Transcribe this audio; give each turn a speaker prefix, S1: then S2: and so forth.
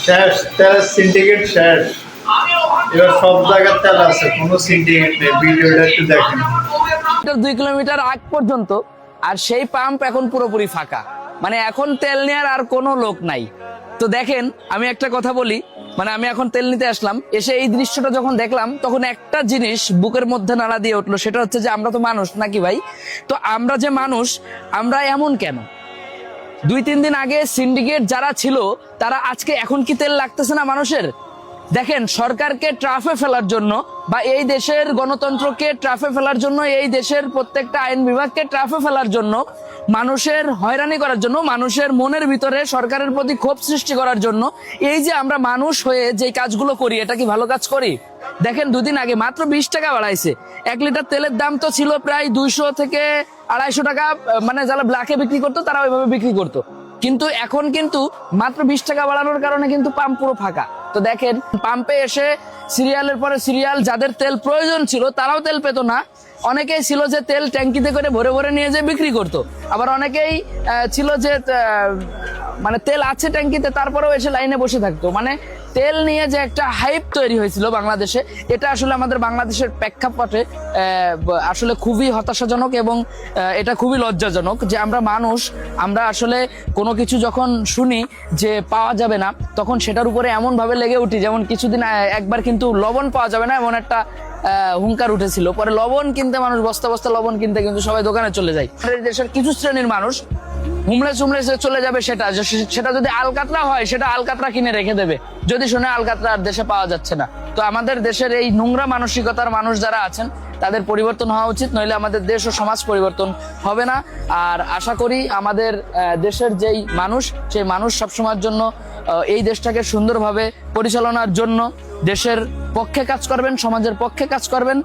S1: শেষ, তেল সিন্ডিকেট শেষ। এবার সব জায়গায় তেল আছে, কোনো সিন্ডিকেট নেই। ভিডিওটা একটু দেখেন।
S2: 2 কিলোমিটার আগ পর্যন্ত, আর সেই পাম্প এখন পুরোপুরি ফাঁকা। মানে এখন তেল নেওয়ার আর কোনো লোক নাই। তো দেখেন, আমি একটা কথা বলি, মানে আমি এখন তেল নিতে আসলাম, এসে এই দৃশ্যটা যখন দেখলাম, তখন একটা জিনিস বুকের মধ্যে নাড়া দিয়ে উঠলো। সেটা হচ্ছে যে আমরা তো মানুষ নাকি ভাই? তো আমরা যে মানুষ, আমরা এমন কেন? 2-3 দিন আগে সিন্ডিকেট যারা ছিল, তারা আজকে এখন কি তেল লাগতেছে না মানুষের? দেখেন, সরকারকে ট্রাফে ফেলার জন্য বা এই দেশের গণতন্ত্রকে ট্রাফে ফেলার জন্য, এই দেশের প্রত্যেকটা আইন বিভাগকে ট্রাফে ফেলার জন্য, মানুষের হয়রানি করার জন্য, মানুষের মনের ভিতরে সরকারের প্রতি ক্ষোভ সৃষ্টি করার জন্য, এই যে আমরা মানুষ হয়ে যে কাজগুলো করি, এটা কি ভালো কাজ করি? দেখেন, 2 দিন আগে মাত্র 20 টাকা বাড়াইছে। 1 লিটার তেলের দাম তো ছিল প্রায় 200 থেকে 250 টাকা। মানে যারা ব্ল্যাকে বিক্রি করতো তারা ওইভাবে বিক্রি করতো। কিন্তু এখন কিন্তু মাত্র 20 টাকা বাড়ানোর কারণে কিন্তু পাম্প পুরো ফাঁকা। তো দেখেন, পাম্পে এসে সিরিয়ালের পরে সিরিয়াল, যাদের তেল প্রয়োজন ছিল তারাও তেল পেতো না। অনেকেই ছিল যে তেল ট্যাঙ্কিতে করে ভরে ভরে নিয়ে যেয়ে বিক্রি করতো। আবার অনেকেই ছিল যে মানে তেল আছে ট্যাঙ্কিতে, তারপরেও এসে লাইনে বসে থাকতো। মানে তেল নিয়ে যে একটা হাইপ তৈরি হয়েছিল বাংলাদেশে, এটা আসলে আমাদের বাংলাদেশের প্রেক্ষাপটে আসলে খুবই হতাশাজনক এবং এটা খুবই লজ্জাজনক যে আমরা মানুষ, আমরা আসলে কোনো কিছু যখন শুনি যে পাওয়া যাবে না, তখন সেটার উপরে এমন ভাবে লেগে উঠি। যেমন কিছুদিন একবার কিন্তু লবণ পাওয়া যাবে না এমন একটা হুঙ্কার উঠেছিল। পরে লবণ কিনতে মানুষ বস্তা বস্তা লবণ কিনতে কিন্তু সবাই দোকানে চলে যায়। দেশের কিছু শ্রেণীর মানুষ হুমড়ে চুমড়ে চলে যাবে, সেটা যদি আলকাতরা হয়, সেটা আলকাতরা কিনে রেখে দেবে যদি শুনে আলকাতরা আর দেশে পাওয়া যাচ্ছে না। তো আমাদের দেশের এই নোংরা মানসিকতার মানুষ যারা আছেন, তাদের পরিবর্তন হওয়া উচিত, নইলে আমাদের দেশ ও সমাজ পরিবর্তন হবে না। আর আশা করি আমাদের দেশের যেই মানুষ, সেই মানুষ সবসময়ের জন্য এই দেশটাকে সুন্দরভাবে পরিচালনার জন্য দেশের পক্ষে কাজ করবেন, সমাজের পক্ষে কাজ করবেন।